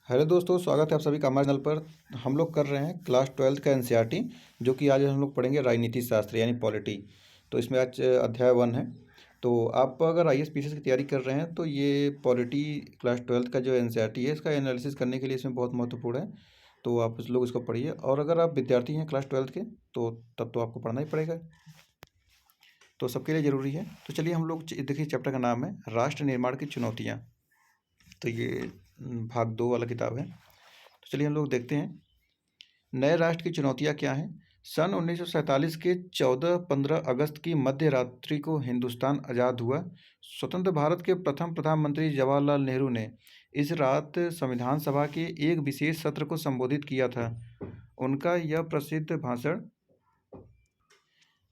Hello दोस्तों, स्वागत है आप सभी का हमारे चैनल पर। हम लोग कर रहे हैं क्लास 12th का एनसीईआरटी, जो कि आज हम लोग पढ़ेंगे राजनीति शास्त्र यानी पॉलिटी। तो इसमें आज अध्याय 1 है। तो आप अगर आईएएस पीसीएस की तैयारी कर रहे हैं तो ये पॉलिटी क्लास 12th का जो एनसीईआरटी है इसका एनालिसिस करने के लिए इसमें बहुत महत्वपूर्ण है। तो आप उस लोग इसको पढ़िए, और अगर आप विद्यार्थी हैं क्लास 12th के तो तब तो आपको पढ़ना ही पड़ेगा, तो सबके लिए ज़रूरी है। तो चलिए हम लोग देखिए, चैप्टर का नाम है राष्ट्र निर्माण की चुनौतियाँ। तो ये भाग 2 वाला किताब है। तो चलिए हम लोग देखते हैं नए राष्ट्र की चुनौतियां क्या हैं। सन 1947 के 14-15 अगस्त की मध्य रात्रि को हिंदुस्तान आज़ाद हुआ। स्वतंत्र भारत के प्रथम प्रधानमंत्री जवाहरलाल नेहरू ने इस रात संविधान सभा के एक विशेष सत्र को संबोधित किया था। उनका यह प्रसिद्ध भाषण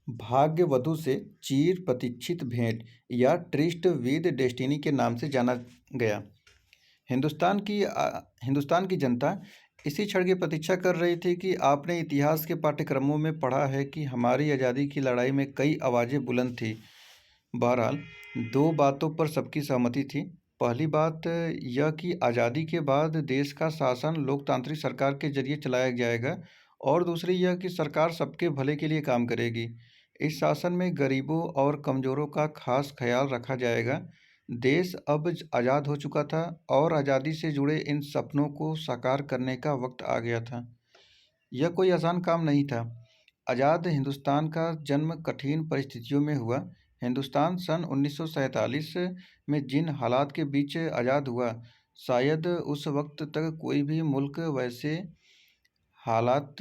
भाग्य वधु से चिर प्रतीक्षित भेंट या ट्रिस्ट विद डेस्टिनी के नाम से जाना गया। हिंदुस्तान की जनता इसी क्षण की प्रतीक्षा कर रही थी कि आपने इतिहास के पाठ्यक्रमों में पढ़ा है कि हमारी आज़ादी की लड़ाई में कई आवाज़ें बुलंद थीं। बहरहाल, दो बातों पर सबकी सहमति थी। पहली बात यह कि आज़ादी के बाद देश का शासन लोकतांत्रिक सरकार के जरिए चलाया जाएगा, और दूसरी यह कि सरकार सबके भले के लिए काम करेगी। इस शासन में गरीबों और कमज़ोरों का खास ख्याल रखा जाएगा। देश अब आज़ाद हो चुका था और आज़ादी से जुड़े इन सपनों को साकार करने का वक्त आ गया था। यह कोई आसान काम नहीं था। आज़ाद हिंदुस्तान का जन्म कठिन परिस्थितियों में हुआ। हिंदुस्तान सन 1947 में जिन हालात के बीच आज़ाद हुआ, शायद उस वक्त तक कोई भी मुल्क वैसे हालत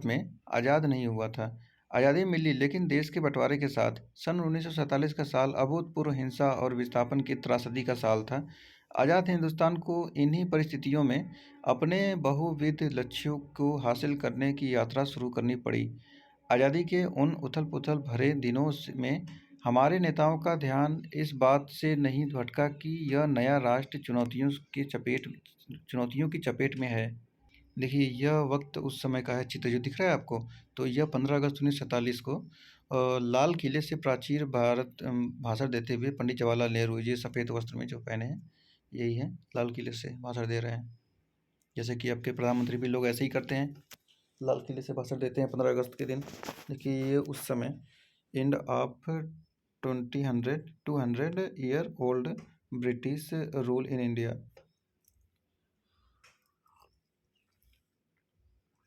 में आज़ाद नहीं हुआ था। आज़ादी मिली, लेकिन देश के बंटवारे के साथ। सन 1947 का साल अभूतपूर्व हिंसा और विस्थापन की त्रासदी का साल था। आज़ाद हिंदुस्तान को इन्हीं परिस्थितियों में अपने बहुविध लक्ष्यों को हासिल करने की यात्रा शुरू करनी पड़ी। आज़ादी के उन उथल-पुथल भरे दिनों में हमारे नेताओं का ध्यान इस बात से नहीं भटका कि यह नया राष्ट्र चुनौतियों की चपेट में है। देखिए, यह वक्त उस समय का है, चित्र जो दिख रहा है आपको, तो यह 15 अगस्त 1947 को लाल किले से प्राचीर भारत भाषण देते हुए पंडित जवाहरलाल नेहरू, ये सफ़ेद वस्त्र में जो पहने हैं, यही है, लाल किले से भाषण दे रहे हैं। जैसे कि आपके प्रधानमंत्री भी लोग ऐसे ही करते हैं, लाल किले से भाषण देते हैं 15 अगस्त के दिन। देखिए, ये उस समय end of 200 year old British rule in India,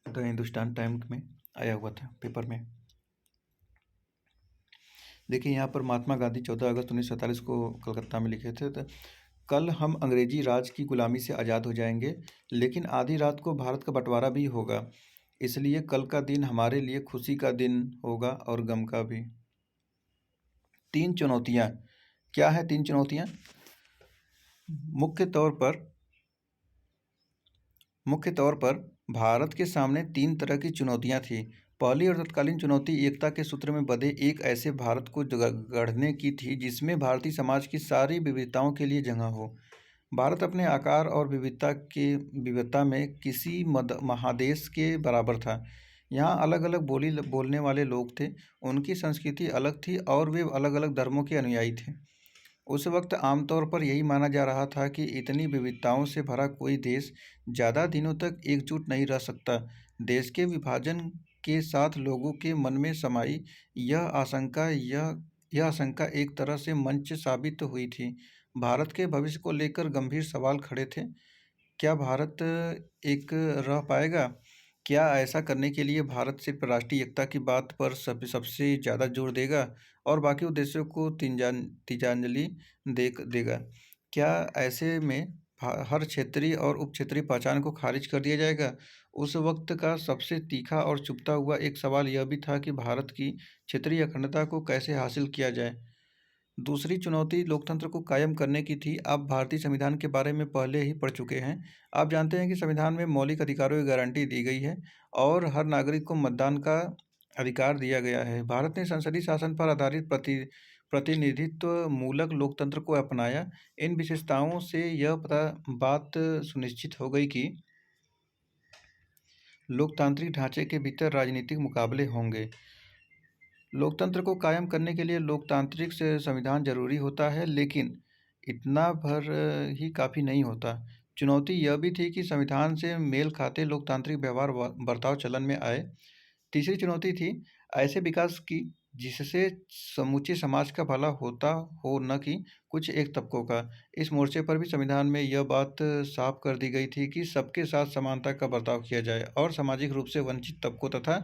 the Hindustan times में आया हुआ था, पेपर में। देखिए, यहाँ पर महात्मा गांधी 14 अगस्त 1947 को कलकत्ता में लिखे थे, तो कल हम अंग्रेजी राज की गुलामी से आज़ाद हो जाएंगे, लेकिन आधी रात को भारत का बंटवारा भी होगा। इसलिए कल का दिन हमारे लिए खुशी का दिन होगा और गम का भी। 3 चुनौतियाँ क्या है? 3 चुनौतियाँ मुख्य तौर पर भारत के सामने 3 तरह की चुनौतियाँ थीं। पहली और तत्कालीन चुनौती एकता के सूत्र में बंधे एक ऐसे भारत को गढ़ने की थी जिसमें भारतीय समाज की सारी विविधताओं के लिए जगह हो। भारत अपने आकार और विविधता में किसी महादेश के बराबर था। यहाँ अलग अलग बोली बोलने वाले लोग थे, उनकी संस्कृति अलग थी और वे अलग अलग धर्मों के अनुयायी थे। उस वक्त आमतौर पर यही माना जा रहा था कि इतनी विविधताओं से भरा कोई देश ज़्यादा दिनों तक एकजुट नहीं रह सकता। देश के विभाजन के साथ लोगों के मन में समाई यह आशंका एक तरह से मंच साबित हुई थी। भारत के भविष्य को लेकर गंभीर सवाल खड़े थे। क्या भारत एक रह पाएगा? क्या ऐसा करने के लिए भारत सिर्फ राष्ट्रीय एकता की बात पर सबसे ज़्यादा जोर देगा और बाकी उद्देश्यों को तिलांजलि देगा? क्या ऐसे में हर क्षेत्रीय और उप क्षेत्रीय पहचान को खारिज कर दिया जाएगा? उस वक्त का सबसे तीखा और चुभता हुआ एक सवाल यह भी था कि भारत की क्षेत्रीय अखंडता को कैसे हासिल किया जाए। दूसरी चुनौती लोकतंत्र को कायम करने की थी। आप भारतीय संविधान के बारे में पहले ही पढ़ चुके हैं। आप जानते हैं कि संविधान में मौलिक अधिकारों की गारंटी दी गई है और हर नागरिक को मतदान का अधिकार दिया गया है। भारत ने संसदीय शासन पर आधारित प्रतिनिधित्व मूलक लोकतंत्र को अपनाया। इन विशेषताओं से यह बात सुनिश्चित हो गई कि लोकतांत्रिक ढांचे के भीतर राजनीतिक मुकाबले होंगे। लोकतंत्र को कायम करने के लिए लोकतांत्रिक से संविधान जरूरी होता है, लेकिन इतना भर ही काफ़ी नहीं होता। चुनौती यह भी थी कि संविधान से मेल खाते लोकतांत्रिक व्यवहार बर्ताव चलन में आए। तीसरी चुनौती थी ऐसे विकास की जिससे समूचे समाज का भला होता हो, न कि कुछ एक तबकों का। इस मोर्चे पर भी संविधान में यह बात साफ कर दी गई थी कि सबके साथ समानता का बर्ताव किया जाए और सामाजिक रूप से वंचित तबकों तथा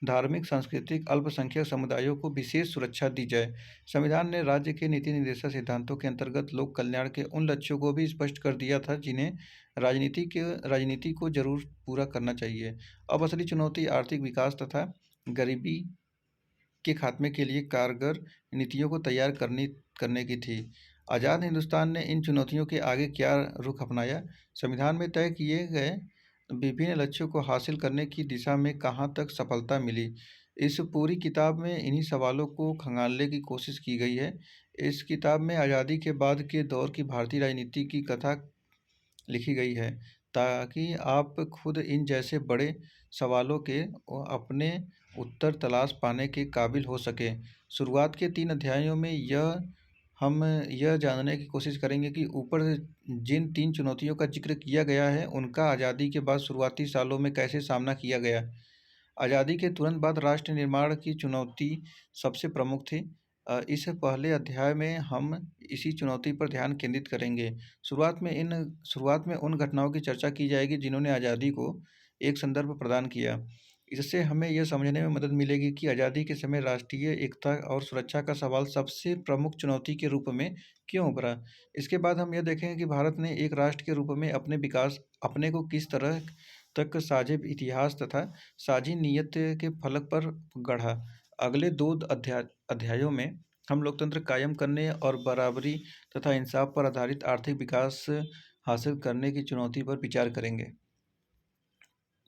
धार्मिक सांस्कृतिक अल्पसंख्यक समुदायों को विशेष सुरक्षा दी जाए। संविधान ने राज्य के नीति निर्देशक सिद्धांतों के अंतर्गत लोक कल्याण के उन लक्ष्यों को भी स्पष्ट कर दिया था जिन्हें राजनीति को जरूर पूरा करना चाहिए। अब असली चुनौती आर्थिक विकास तथा गरीबी के खात्मे के लिए कारगर नीतियों को तैयार करने की थी। आज़ाद हिंदुस्तान ने इन चुनौतियों के आगे क्या रुख अपनाया? संविधान में तय किए गए विभिन्न लक्ष्यों को हासिल करने की दिशा में कहाँ तक सफलता मिली? इस पूरी किताब में इन्हीं सवालों को खंगालने की कोशिश की गई है। इस किताब में आज़ादी के बाद के दौर की भारतीय राजनीति की कथा लिखी गई है, ताकि आप खुद इन जैसे बड़े सवालों के अपने उत्तर तलाश पाने के काबिल हो सकें। शुरुआत के 3 अध्यायों में हम यह जानने की कोशिश करेंगे कि ऊपर जिन 3 चुनौतियों का ज़िक्र किया गया है, उनका आज़ादी के बाद शुरुआती सालों में कैसे सामना किया गया। आज़ादी के तुरंत बाद राष्ट्र निर्माण की चुनौती सबसे प्रमुख थी। इस पहले अध्याय में हम इसी चुनौती पर ध्यान केंद्रित करेंगे। शुरुआत में उन घटनाओं की चर्चा की जाएगी जिन्होंने आज़ादी को एक संदर्भ प्रदान किया। इससे हमें यह समझने में मदद मिलेगी कि आज़ादी के समय राष्ट्रीय एकता और सुरक्षा का सवाल सबसे प्रमुख चुनौती के रूप में क्यों उभरा। इसके बाद हम यह देखेंगे कि भारत ने एक राष्ट्र के रूप में अपने को किस तरह तक साझे इतिहास तथा साझी नीयत के फलक पर गढ़ा। अगले 2 अध्यायों में हम लोकतंत्र कायम करने और बराबरी तथा इंसाफ पर आधारित आर्थिक विकास हासिल करने की चुनौती पर विचार करेंगे।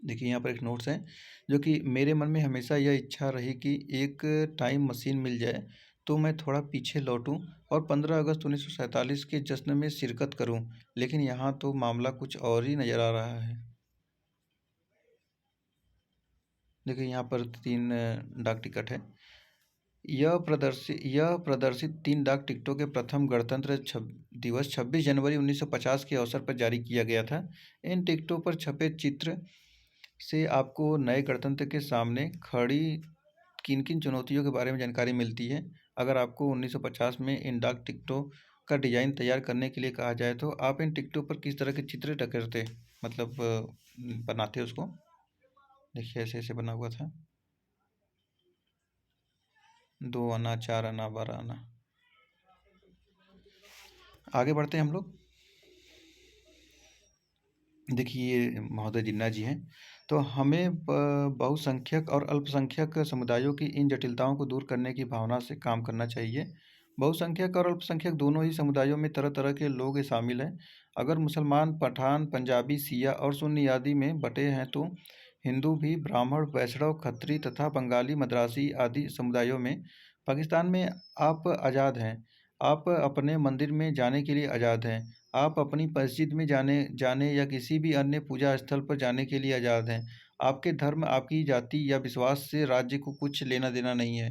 देखिए यहाँ पर एक नोट्स है, जो कि मेरे मन में हमेशा यह इच्छा रही कि एक टाइम मशीन मिल जाए तो मैं थोड़ा पीछे लौटूं और 15 अगस्त 1947 के जश्न में शिरकत करूं, लेकिन यहाँ तो मामला कुछ और ही नज़र आ रहा है। देखिए यहाँ पर 3 डाक टिकट है। यह प्रदर्शित 3 डाक टिकटों के प्रथम गणतंत्र दिवस 26 जनवरी 1950 के अवसर पर जारी किया गया था। इन टिकटों पर छपे चित्र से आपको नए गणतंत्र के सामने खड़ी किन-किन चुनौतियों के बारे में जानकारी मिलती है। अगर आपको 1950 में इन डाक टिकटों का डिज़ाइन तैयार करने के लिए कहा जाए तो आप इन टिकटों पर किस तरह के चित्र करते, मतलब बनाते उसको। देखिए ऐसे-ऐसे बना हुआ था। 2 आना, 4 आना, 12 आना। आगे बढ़ते हैं हम लोग। देखिए ये महोदय जिन्ना जी हैं। तो हमें बहुसंख्यक और अल्पसंख्यक समुदायों की इन जटिलताओं को दूर करने की भावना से काम करना चाहिए। बहुसंख्यक और अल्पसंख्यक दोनों ही समुदायों में तरह-तरह के लोग शामिल हैं। अगर मुसलमान, पठान, पंजाबी, शिया और सुन्नी आदि में बँटे हैं तो हिंदू भी ब्राह्मण, वैष्णव, खत्री तथा बंगाली, मद्रासी आदि समुदायों में। पाकिस्तान में आप आज़ाद हैं। आप अपने मंदिर में जाने के लिए आज़ाद हैं। आप अपनी मस्जिद में जाने या किसी भी अन्य पूजा स्थल पर जाने के लिए आज़ाद हैं। आपके धर्म, आपकी जाति या विश्वास से राज्य को कुछ लेना-देना नहीं है।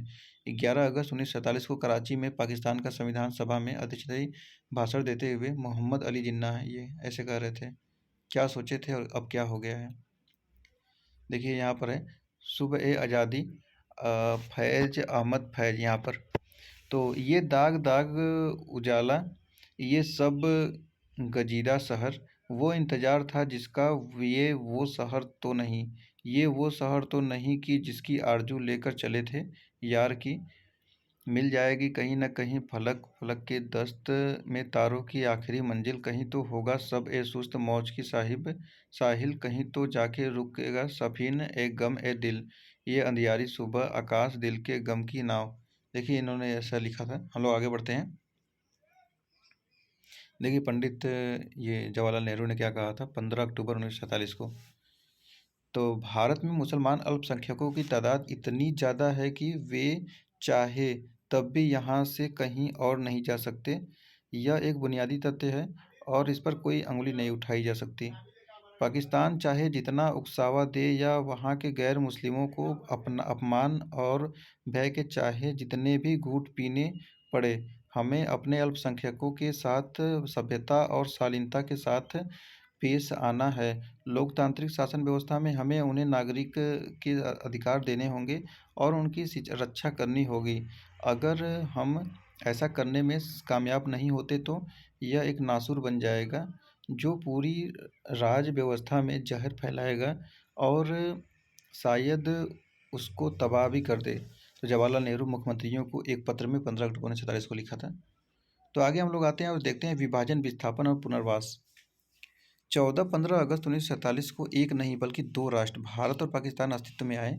11 अगस्त 1947 को कराची में पाकिस्तान का संविधान सभा में अध्यक्षीय भाषण देते हुए मोहम्मद अली जिन्ना ये ऐसे कह रहे थे। क्या सोचे थे और अब क्या हो गया है? देखिए यहाँ पर है सुबह-ए-आज़ादी, फैज़ अहमद फैज़ यहाँ पर। तो ये दाग दाग उजाला, ये सब गजीरा शहर, वो इंतज़ार था जिसका, ये वो शहर तो नहीं, ये वो शहर तो नहीं कि जिसकी आरज़ू लेकर चले थे यार की। मिल जाएगी कहीं न कहीं फलक फलक के दस्त में तारों की आखिरी मंजिल, कहीं तो होगा सब ए सुस्त मौज की साहिल, कहीं तो जाके रुकेगा सफ़ीन ए गम ए दिल, ये अंधियारी सुबह आकाश दिल के गम की नाव। देखिए इन्होंने ऐसा लिखा था। हम लोग आगे बढ़ते हैं। देखिए पंडित ये जवाहरलाल नेहरू ने क्या कहा था 15 अक्टूबर 1947 को। तो भारत में मुसलमान अल्पसंख्यकों की तादाद इतनी ज़्यादा है कि वे चाहे तब भी यहाँ से कहीं और नहीं जा सकते। यह एक बुनियादी तथ्य है और इस पर कोई अंगुली नहीं उठाई जा सकती। पाकिस्तान चाहे जितना उकसावा दे या वहाँ के गैर मुस्लिमों को अपना अपमान और भय के चाहे जितने भी घूंट पीने पड़े, हमें अपने अल्पसंख्यकों के साथ सभ्यता और शालीनता के साथ पेश आना है। लोकतांत्रिक शासन व्यवस्था में हमें उन्हें नागरिक के अधिकार देने होंगे और उनकी रक्षा करनी होगी। अगर हम ऐसा करने में कामयाब नहीं होते तो यह एक नासुर बन जाएगा जो पूरी राज व्यवस्था में जहर फैलाएगा और शायद उसको तबाह भी कर दे। तो जवाहरलाल नेहरू मुख्यमंत्रियों को एक पत्र में 15 अक्टूबर 1947 को लिखा था। तो आगे हम लोग आते हैं और देखते हैं विभाजन, विस्थापन और पुनर्वास। 14-15 अगस्त 1947 को एक नहीं बल्कि दो राष्ट्र भारत और पाकिस्तान अस्तित्व में आए।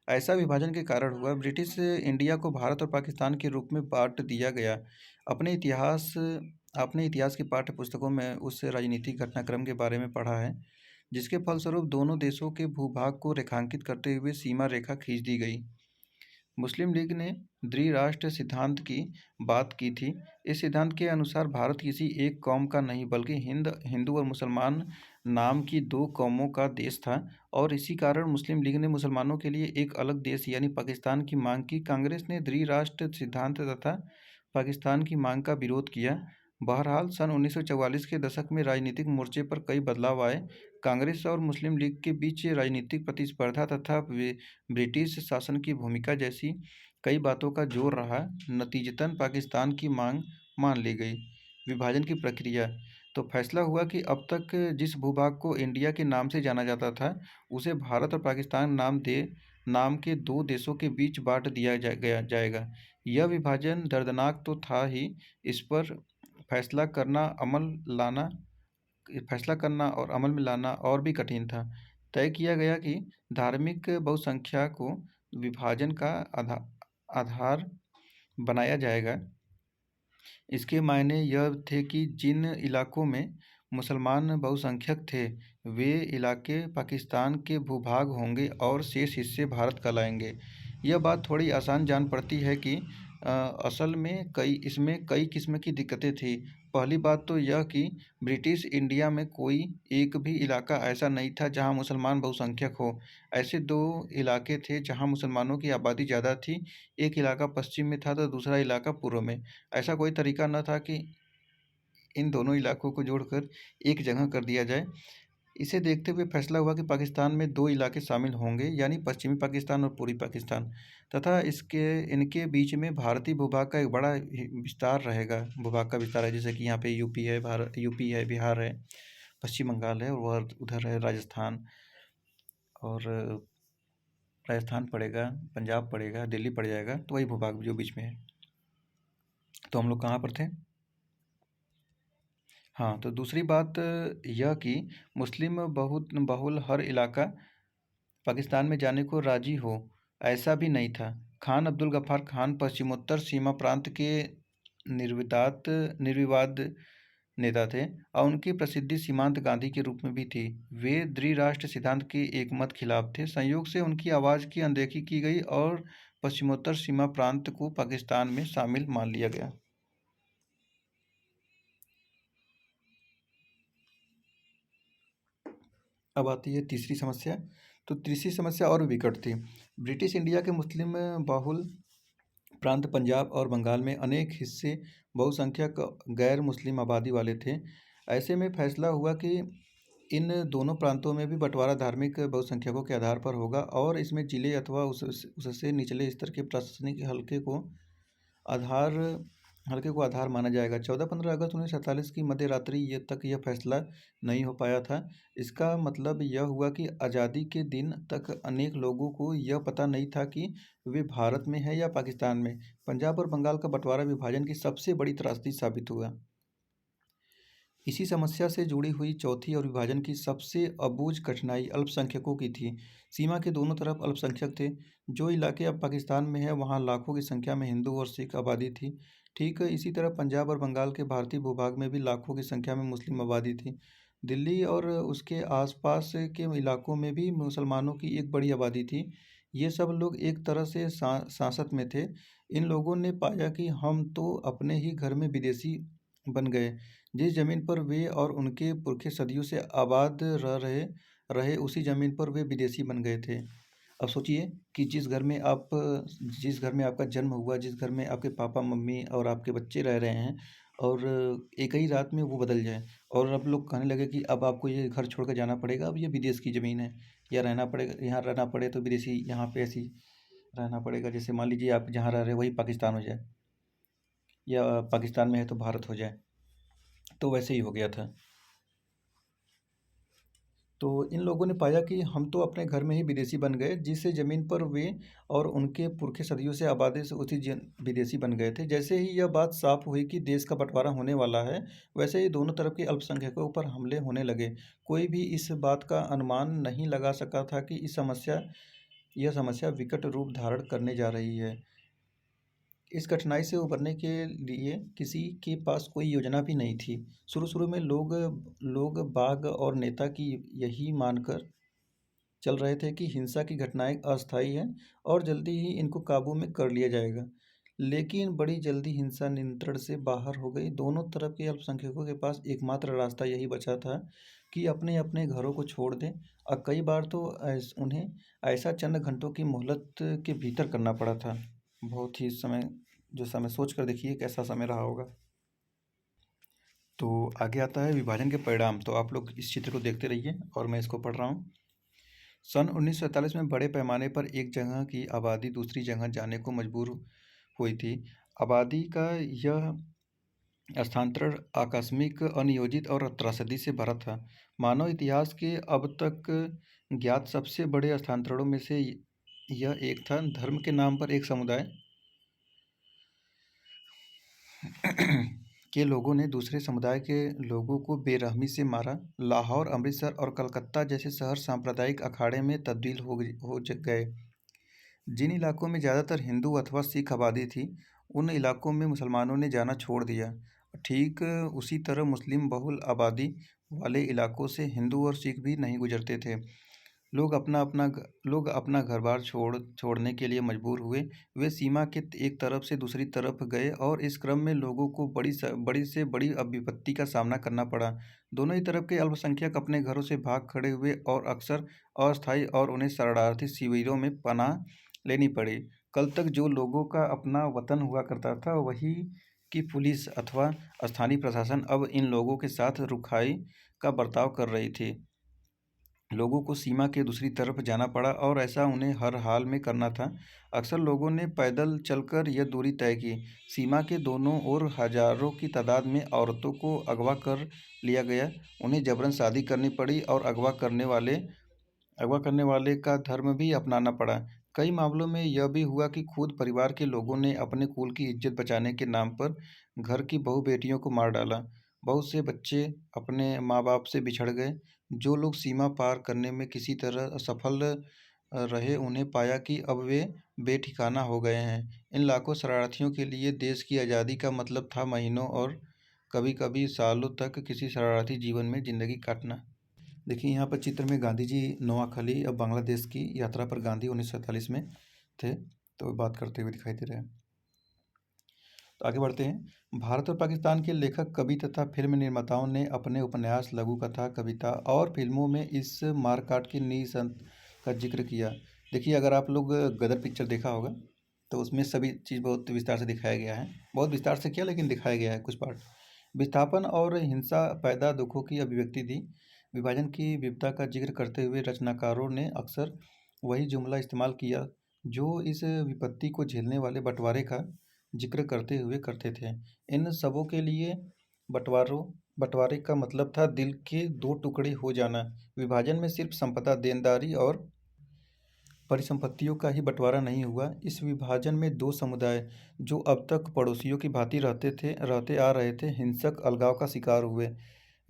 ऐसा विभाजन के कारण हुआ। ब्रिटिश इंडिया को भारत और पाकिस्तान के रूप में बांट दिया गया। अपने इतिहास आपने इतिहास की पाठ्य पुस्तकों में उस राजनीतिक घटनाक्रम के बारे में पढ़ा है जिसके फलस्वरूप दोनों देशों के भूभाग को रेखांकित करते हुए सीमा रेखा खींच दी गई। मुस्लिम लीग ने द्विराष्ट्र सिद्धांत की बात की थी। इस सिद्धांत के अनुसार भारत किसी एक कौम का नहीं बल्कि हिंदू और मुसलमान नाम की दो कौमों का देश था और इसी कारण मुस्लिम लीग ने मुसलमानों के लिए एक अलग देश यानी पाकिस्तान की मांग की। कांग्रेस ने द्विराष्ट्र सिद्धांत तथा पाकिस्तान की मांग का विरोध किया। बहरहाल सन 1944 के दशक में राजनीतिक मोर्चे पर कई बदलाव आए। कांग्रेस और मुस्लिम लीग के बीच राजनीतिक प्रतिस्पर्धा तथा ब्रिटिश शासन की भूमिका जैसी कई बातों का जोर रहा। नतीजतन पाकिस्तान की मांग मान ली गई। विभाजन की प्रक्रिया। तो फैसला हुआ कि अब तक जिस भूभाग को इंडिया के नाम से जाना जाता था उसे भारत और पाकिस्तान नाम के दो देशों के बीच बांट दिया जाएगा। यह विभाजन दर्दनाक तो था ही, इस पर फैसला करना और अमल में लाना और भी कठिन था। तय किया गया कि धार्मिक बहुसंख्या को विभाजन का आधार बनाया जाएगा। इसके मायने यह थे कि जिन इलाकों में मुसलमान बहुसंख्यक थे वे इलाके पाकिस्तान के भूभाग होंगे और शेष हिस्से भारत कहलाएंगे। यह बात थोड़ी आसान जान पड़ती है कि असल में इसमें कई किस्म की दिक्कतें थी। पहली बात तो यह कि ब्रिटिश इंडिया में कोई एक भी इलाका ऐसा नहीं था जहां मुसलमान बहुसंख्यक हो। ऐसे दो इलाके थे जहां मुसलमानों की आबादी ज़्यादा थी। एक इलाका पश्चिम में था तो दूसरा इलाका पूर्व में। ऐसा कोई तरीका न था कि इन दोनों इलाकों को जोड़कर एक जगह कर दिया जाए। इसे देखते हुए फैसला हुआ कि पाकिस्तान में दो इलाके शामिल होंगे यानी पश्चिमी पाकिस्तान और पूर्वी पाकिस्तान तथा इनके बीच में भारतीय भूभाग का एक बड़ा विस्तार रहेगा। भूभाग का विस्तार है जैसे कि यहाँ पे यूपी है, बिहार है, पश्चिम बंगाल है और वह उधर है राजस्थान, और राजस्थान पड़ेगा, पंजाब पड़ेगा, दिल्ली पड़ जाएगा, तो वही भूभाग जो बीच में है। तो हम लोग कहाँ पर थे? हाँ, तो दूसरी बात यह कि मुस्लिम बहुल हर इलाका पाकिस्तान में जाने को राजी हो, ऐसा भी नहीं था। खान अब्दुल गफ्फार खान पश्चिमोत्तर सीमा प्रांत के निर्विवाद नेता थे और उनकी प्रसिद्धि सीमांत गांधी के रूप में भी थी। वे द्विराष्ट्र सिद्धांत के एकमत खिलाफ थे। संयोग से उनकी आवाज़ की अनदेखी की गई और पश्चिमोत्तर सीमा प्रांत को पाकिस्तान में शामिल मान लिया गया। अब आती है तीसरी समस्या। तो तीसरी समस्या और विकट थी। ब्रिटिश इंडिया के मुस्लिम बहुल प्रांत पंजाब और बंगाल में अनेक हिस्से बहुसंख्यक गैर मुस्लिम आबादी वाले थे। ऐसे में फैसला हुआ कि इन दोनों प्रांतों में भी बंटवारा धार्मिक बहुसंख्यकों के आधार पर होगा और इसमें जिले अथवा उससे निचले स्तर के प्रशासनिक हल्के को आधार माना जाएगा। 14-15 अगस्त 1947 की मध्य रात्रि तक यह फैसला नहीं हो पाया था। इसका मतलब यह हुआ कि आज़ादी के दिन तक अनेक लोगों को यह पता नहीं था कि वे भारत में है या पाकिस्तान में। पंजाब और बंगाल का बंटवारा विभाजन की सबसे बड़ी त्रासदी साबित हुआ। इसी समस्या से जुड़ी हुई चौथी और विभाजन की सबसे अबूझ कठिनाई अल्पसंख्यकों की थी। सीमा के दोनों तरफ अल्पसंख्यक थे। जो इलाके अब पाकिस्तान में है वहाँ लाखों की संख्या में हिंदू और सिख आबादी थी। ठीक इसी तरह पंजाब और बंगाल के भारतीय भूभाग में भी लाखों की संख्या में मुस्लिम आबादी थी। दिल्ली और उसके आसपास के इलाकों में भी मुसलमानों की एक बड़ी आबादी थी। ये सब लोग एक तरह से सांसत में थे। इन लोगों ने पाया कि हम तो अपने ही घर में विदेशी बन गए। जिस जमीन पर वे और उनके पुरखे सदियों से आबाद रहे उसी जमीन पर वे विदेशी बन गए थे। अब सोचिए कि जिस घर में आपका जन्म हुआ, जिस घर में आपके पापा मम्मी और आपके बच्चे रह रहे हैं और एक ही रात में वो बदल जाए और अब लोग कहने लगे कि अब आपको ये घर छोड़ कर जाना पड़ेगा, अब ये विदेश की ज़मीन है, या रहना पड़ेगा, यहाँ रहना पड़े तो विदेशी यहाँ पे ऐसी रहना पड़ेगा, जैसे मान लीजिए आप जहाँ रह रहे हैं वही पाकिस्तान हो जाए, या पाकिस्तान में है तो भारत हो जाए, तो वैसे ही हो गया था। तो इन लोगों ने पाया कि हम तो अपने घर में ही विदेशी बन गए, जिस ज़मीन पर वे और उनके पुरखे सदियों से आबादी से उसी विदेशी बन गए थे। जैसे ही यह बात साफ हुई कि देश का बंटवारा होने वाला है, वैसे ही दोनों तरफ के अल्पसंख्यकों पर हमले होने लगे। कोई भी इस बात का अनुमान नहीं लगा सका था कि यह समस्या विकट रूप धारण करने जा रही है। इस कठिनाई से उबरने के लिए किसी के पास कोई योजना भी नहीं थी। शुरू-शुरू में लोग बाघ और नेता की यही मानकर चल रहे थे कि हिंसा की घटनाएं अस्थायी हैं और जल्दी ही इनको काबू में कर लिया जाएगा। लेकिन बड़ी जल्दी हिंसा नियंत्रण से बाहर हो गई। दोनों तरफ के अल्पसंख्यकों के पास एकमात्र रास्ता यही बचा था कि अपने-अपने घरों को छोड़ दें। कई बार तो उन्हें ऐसा चंद घंटों की मोहलत के भीतर करना पड़ा था। बहुत ही समय सोच कर देखिए कैसा समय रहा होगा। तो आगे आता है विभाजन के परिणाम। तो आप लोग इस चित्र को देखते रहिए और मैं इसको पढ़ रहा हूँ। सन 1947 में बड़े पैमाने पर एक जगह की आबादी दूसरी जगह जाने को मजबूर हुई थी। आबादी का यह स्थानांतरण आकस्मिक, अनियोजित और त्रासदी से भरा था। मानव इतिहास के अब तक ज्ञात सबसे बड़े स्थानांतरणों में से यह एक था। धर्म के नाम पर एक समुदाय के लोगों ने दूसरे समुदाय के लोगों को बेरहमी से मारा। लाहौर, अमृतसर और कलकत्ता जैसे शहर सांप्रदायिक अखाड़े में तब्दील हो गए। जिन इलाकों में ज़्यादातर हिंदू अथवा सिख आबादी थी, उन इलाकों में मुसलमानों ने जाना छोड़ दिया। ठीक उसी तरह मुस्लिम बहुल आबादी वाले इलाकों से हिंदू और सिख भी नहीं गुजरते थे। लोग अपना घर-बार छोड़ने के लिए मजबूर हुए। वे सीमा के एक तरफ से दूसरी तरफ गए और इस क्रम में लोगों को बड़ी से बड़ी विपत्ति का सामना करना पड़ा। दोनों ही तरफ के अल्पसंख्यक अपने घरों से भाग खड़े हुए और अक्सर अस्थायी और उन्हें शरणार्थी शिविरों में पनाह लेनी पड़ी। कल तक जो लोगों का अपना वतन हुआ करता था, वही की पुलिस अथवा स्थानीय प्रशासन अब इन लोगों के साथ रुखाई का बर्ताव कर रही थी। लोगों को सीमा के दूसरी तरफ जाना पड़ा और ऐसा उन्हें हर हाल में करना था। अक्सर लोगों ने पैदल चलकर यह दूरी तय की। सीमा के दोनों ओर हजारों की तादाद में औरतों को अगवा कर लिया गया। उन्हें जबरन शादी करनी पड़ी और अगवा करने वाले का धर्म भी अपनाना पड़ा। कई मामलों में यह भी हुआ कि खुद परिवार के लोगों ने अपने कुल की इज्जत बचाने के नाम पर घर की बहू बेटियों को मार डाला। बहुत से बच्चे अपने माँ बाप से बिछड़ गए। जो लोग सीमा पार करने में किसी तरह असफल रहे, उन्हें पाया कि अब वे बेठिकाना हो गए हैं। इन लाखों शरणार्थियों के लिए देश की आज़ादी का मतलब था महीनों और कभी-कभी सालों तक किसी शरणार्थी जीवन में ज़िंदगी काटना। देखिए यहाँ पर चित्र में गांधी जी नोआखली अब बांग्लादेश की यात्रा पर गांधी 1947 में थे, तो बात करते हुए दिखाई दे रहे हैं। तो आगे बढ़ते हैं। भारत और पाकिस्तान के लेखक, कवि तथा फिल्म निर्माताओं ने अपने उपन्यास, लघु कथा, कविता और फिल्मों में इस मारकाट की निःसंत का जिक्र किया। देखिए अगर आप लोग गदर पिक्चर देखा होगा, तो उसमें सभी चीज़ बहुत विस्तार से दिखाया गया है। बहुत विस्तार से किया, लेकिन दिखाया गया है कुछ पार्ट। विस्थापन और हिंसा पैदा दुखों की अभिव्यक्ति थी। विभाजन की विपदा का जिक्र करते हुए रचनाकारों ने अक्सर वही जुमला इस्तेमाल किया जो इस विपत्ति को झेलने वाले बंटवारे का जिक्र करते हुए करते थे। इन सबों के लिए बंटवारे का मतलब था दिल के दो टुकड़े हो जाना। विभाजन में सिर्फ संपदा, देनदारी और परिसंपत्तियों का ही बंटवारा नहीं हुआ। इस विभाजन में दो समुदाय, जो अब तक पड़ोसियों की भांति रहते आ रहे थे, हिंसक अलगाव का शिकार हुए।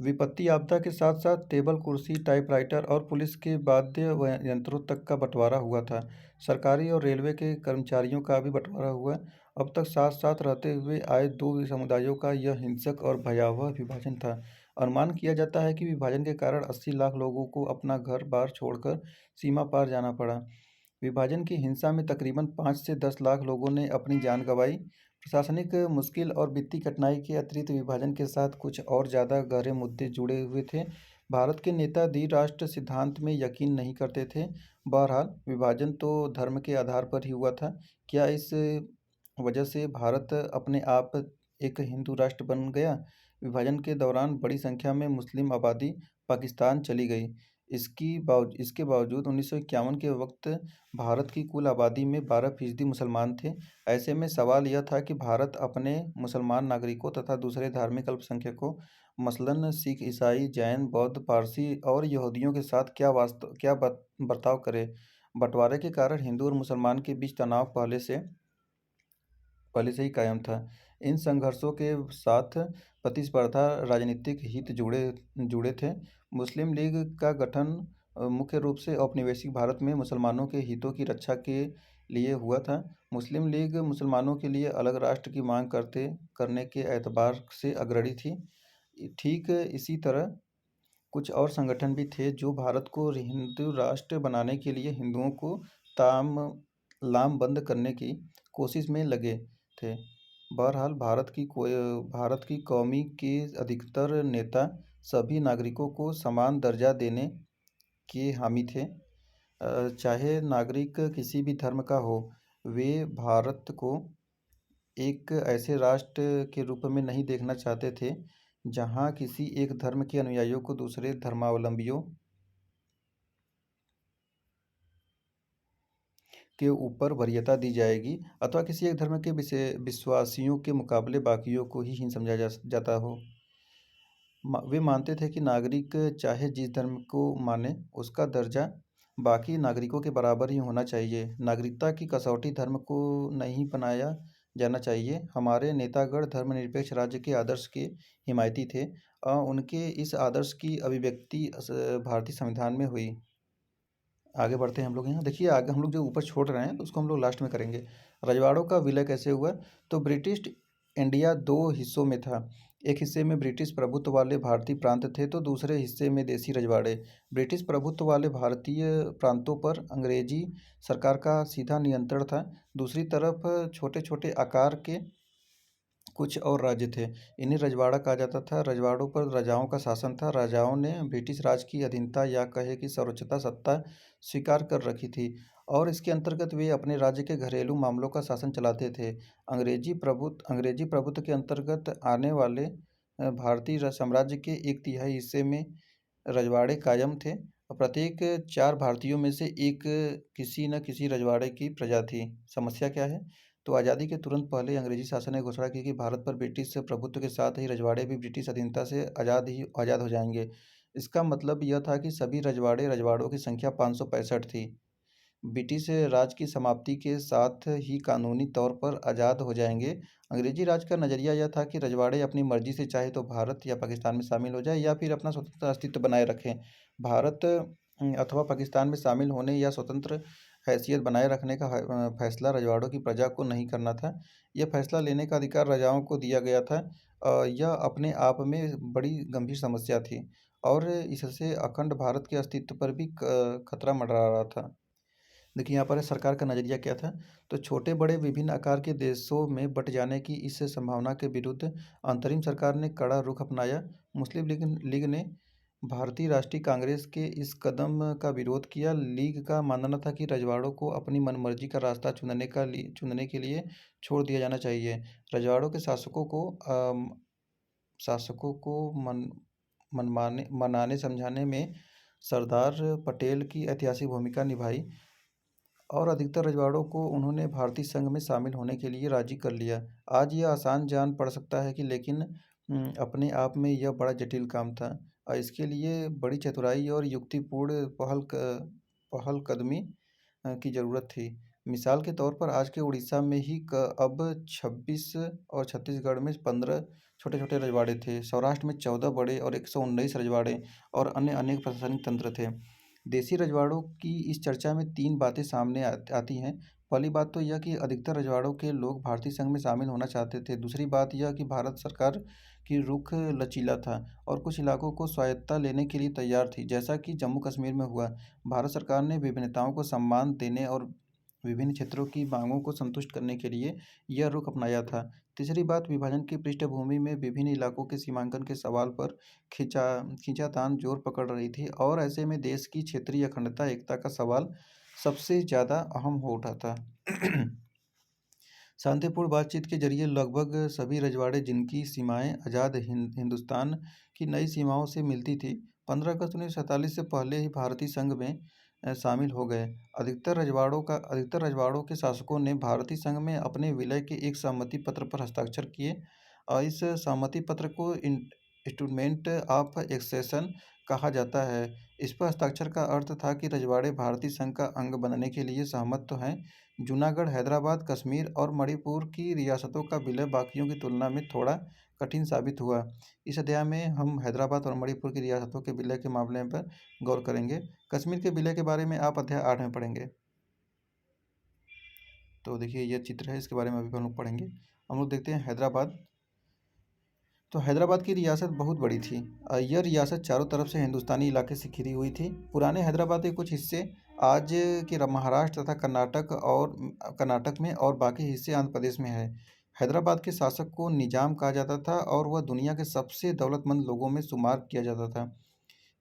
विपत्ति आपदा के साथ साथ टेबल कुर्सी, टाइपराइटर और पुलिस के वाद्य यंत्रों तक का बंटवारा हुआ था। सरकारी और रेलवे के कर्मचारियों का भी बंटवारा हुआ। अब तक साथ साथ रहते हुए आए दो समुदायों का यह हिंसक और भयावह विभाजन था। अनुमान किया जाता है कि विभाजन के कारण 80 लाख लोगों को अपना घर बार छोड़कर सीमा पार जाना पड़ा। विभाजन की हिंसा में तकरीबन 5 से 10 लाख लोगों ने अपनी जान गंवाई। प्रशासनिक मुश्किल और वित्तीय कठिनाई के अतिरिक्त विभाजन के साथ कुछ और ज़्यादा गहरे मुद्दे जुड़े हुए थे। भारत के नेता द्विराष्ट्र सिद्धांत में यकीन नहीं करते थे। बहरहाल, विभाजन तो धर्म के आधार पर ही हुआ था। क्या इस वजह से भारत अपने आप एक हिंदू राष्ट्र बन गया? विभाजन के दौरान बड़ी संख्या में मुस्लिम आबादी पाकिस्तान चली गई। इसके बावजूद 1951 के वक्त भारत की कुल आबादी में 12% मुसलमान थे। ऐसे में सवाल यह था कि भारत अपने मुसलमान नागरिकों तथा दूसरे धार्मिक अल्पसंख्यकों मसलन सिख, ईसाई, जैन, बौद्ध, पारसी और यहूदियों के साथ क्या बर्ताव करे। बंटवारे के कारण हिंदू और मुसलमान के बीच तनाव पहले से ही कायम था। इन संघर्षों के साथ प्रतिस्पर्धा, राजनीतिक हित जुड़े जुड़े थे। मुस्लिम लीग का गठन मुख्य रूप से औपनिवेशिक भारत में मुसलमानों के हितों की रक्षा के लिए हुआ था। मुस्लिम लीग मुसलमानों के लिए अलग राष्ट्र की मांग करने के एतबार से अग्रणी थी। ठीक इसी तरह कुछ और संगठन भी थे जो भारत को हिंदू राष्ट्र बनाने के लिए हिंदुओं को ताम लामबंद करने की कोशिश में लगे थे। बहरहाल भारत की कौमी के अधिकतर नेता सभी नागरिकों को समान दर्जा देने के हामी थे। चाहे नागरिक किसी भी धर्म का हो, वे भारत को एक ऐसे राष्ट्र के रूप में नहीं देखना चाहते थे जहाँ किसी एक धर्म के अनुयायियों को दूसरे धर्मावलंबियों के ऊपर वरीयता दी जाएगी अथवा किसी एक धर्म के विश्वासियों के मुकाबले बाकियों को ही हीन समझा जाता हो। वे मानते थे कि नागरिक चाहे जिस धर्म को माने, उसका दर्जा बाकी नागरिकों के बराबर ही होना चाहिए। नागरिकता की कसौटी धर्म को नहीं बनाया जाना चाहिए। हमारे नेतागण धर्मनिरपेक्ष राज्य के आदर्श के हिमायती थे। उनके इस आदर्श की अभिव्यक्ति भारतीय संविधान में हुई। आगे बढ़ते हैं हम लोग। यहाँ देखिए, आगे हम लोग जो ऊपर छोड़ रहे हैं तो उसको हम लोग लास्ट में करेंगे। रजवाड़ों का विलय कैसे हुआ? तो ब्रिटिश इंडिया दो हिस्सों में था। एक हिस्से में ब्रिटिश प्रभुत्व वाले भारतीय प्रांत थे तो दूसरे हिस्से में देसी रजवाड़े। ब्रिटिश प्रभुत्व वाले भारतीय प्रांतों पर अंग्रेजी सरकार का सीधा नियंत्रण था। दूसरी तरफ छोटे छोटे आकार के कुछ और राज्य थे। इन्हें रजवाड़ा कहा जाता था। रजवाड़ों पर राजाओं का शासन था। राजाओं ने ब्रिटिश राज की अधीनता या कहे कि सर्वोच्चता सत्ता स्वीकार कर रखी थी और इसके अंतर्गत वे अपने राज्य के घरेलू मामलों का शासन चलाते थे। अंग्रेजी प्रभुत्व के अंतर्गत आने वाले भारतीय साम्राज्य के एक तिहाई हिस्से में रजवाड़े कायम थे और प्रत्येक 4 भारतीयों में से एक किसी न किसी रजवाड़े की प्रजा थी। समस्या क्या है? तो आज़ादी के तुरंत पहले अंग्रेजी शासन ने घोषणा की कि भारत पर ब्रिटिश प्रभुत्व के साथ ही रजवाड़े भी ब्रिटिश अधीनता से आज़ाद हो जाएंगे। इसका मतलब यह था कि सभी रजवाड़ों की संख्या 565 थी। ब्रिटिश राज की समाप्ति के साथ ही कानूनी तौर पर आज़ाद हो जाएंगे। अंग्रेजी राज का नज़रिया यह था कि रजवाड़े अपनी मर्जी से चाहे तो भारत या पाकिस्तान में शामिल हो जाए या फिर अपना स्वतंत्र अस्तित्व बनाए रखें। भारत अथवा पाकिस्तान में शामिल होने या स्वतंत्र हैसियत बनाए रखने का फैसला रजवाड़ों की प्रजा को नहीं करना था। यह फैसला लेने का अधिकार राजाओं को दिया गया था। यह अपने आप में बड़ी गंभीर समस्या थी और इससे अखंड भारत के अस्तित्व पर भी खतरा मंडरा रहा था। देखिए, यहाँ पर सरकार का नज़रिया क्या था? तो छोटे बड़े विभिन्न आकार के देशों में बँट जाने की इस संभावना के विरुद्ध अंतरिम सरकार ने कड़ा रुख अपनाया। मुस्लिम लीग ने भारतीय राष्ट्रीय कांग्रेस के इस कदम का विरोध किया। लीग का मानना था कि रजवाड़ों को अपनी मनमर्जी का रास्ता चुनने के लिए छोड़ दिया जाना चाहिए। रजवाड़ों के शासकों को मनाने समझाने में सरदार पटेल की ऐतिहासिक भूमिका निभाई और अधिकतर रजवाड़ों को उन्होंने भारतीय संघ में शामिल होने के लिए राजी कर लिया। आज यह आसान जान पड़ सकता है कि लेकिन अपने आप में यह बड़ा जटिल काम था और इसके लिए बड़ी चतुराई और युक्तिपूर्ण पहलकदमी की ज़रूरत थी। मिसाल के तौर पर आज के उड़ीसा में ही अब 26 और छत्तीसगढ़ में 15 छोटे-छोटे रजवाड़े थे। सौराष्ट्र में 14 बड़े और 119 रजवाड़े और अन्य अनेक प्रशासनिक तंत्र थे। देसी रजवाड़ों की इस चर्चा में 3 बातें सामने आती हैं। पहली बात तो यह कि अधिकतर रजवाड़ों के लोग भारतीय संघ में शामिल होना चाहते थे। दूसरी बात यह कि भारत सरकार की रुख लचीला था और कुछ इलाकों को स्वायत्तता लेने के लिए तैयार थी, जैसा कि जम्मू कश्मीर में हुआ। भारत सरकार ने विभिन्नताओं को सम्मान देने और विभिन्न क्षेत्रों की मांगों को संतुष्ट करने के लिए यह रुख अपनाया था। तीसरी बात, विभाजन की पृष्ठभूमि में विभिन्न इलाकों के सीमांकन के सवाल पर खींचातान जोर पकड़ रही थी और ऐसे में देश की क्षेत्रीय अखंडता एकता का सवाल सबसे ज़्यादा अहम हो उठा था। शांतिपूर्ण बातचीत के जरिए लगभग सभी रजवाड़े जिनकी सीमाएं आज़ाद हिंदुस्तान की नई सीमाओं से मिलती थी 15 अगस्त 1947 से पहले ही भारतीय संघ में शामिल हो गए। अधिकतर रजवाड़ों के शासकों ने भारतीय संघ में अपने विलय के एक सहमति पत्र पर हस्ताक्षर किए और इस सहमति पत्र को इंस्ट्रूमेंट ऑफ एक्सेशन कहा जाता है। इस पर हस्ताक्षर का अर्थ था कि रजवाड़े भारतीय संघ का अंग बनने के लिए सहमत तो हैं। जूनागढ़, हैदराबाद, कश्मीर और मणिपुर की रियासतों का विलय बाकियों की तुलना में थोड़ा कठिन साबित हुआ। इस अध्याय में हम हैदराबाद और मणिपुर की रियासतों के विलय के मामले पर गौर करेंगे। कश्मीर के विलय के बारे में आप अध्याय 8 में पढ़ेंगे। तो देखिए यह चित्र है, इसके बारे में अभी हम लोग पढ़ेंगे। हम लोग देखते हैं हैदराबाद। तो हैदराबाद की रियासत बहुत बड़ी थी। यह रियासत चारों तरफ से हिंदुस्तानी इलाके से घिरी हुई थी। पुराने हैदराबाद के कुछ हिस्से आज के महाराष्ट्र तथा कर्नाटक में और बाकी हिस्से आंध्र प्रदेश में है। हैदराबाद के शासक को निजाम कहा जाता था और वह दुनिया के सबसे दौलतमंद लोगों में शुमार किया जाता था।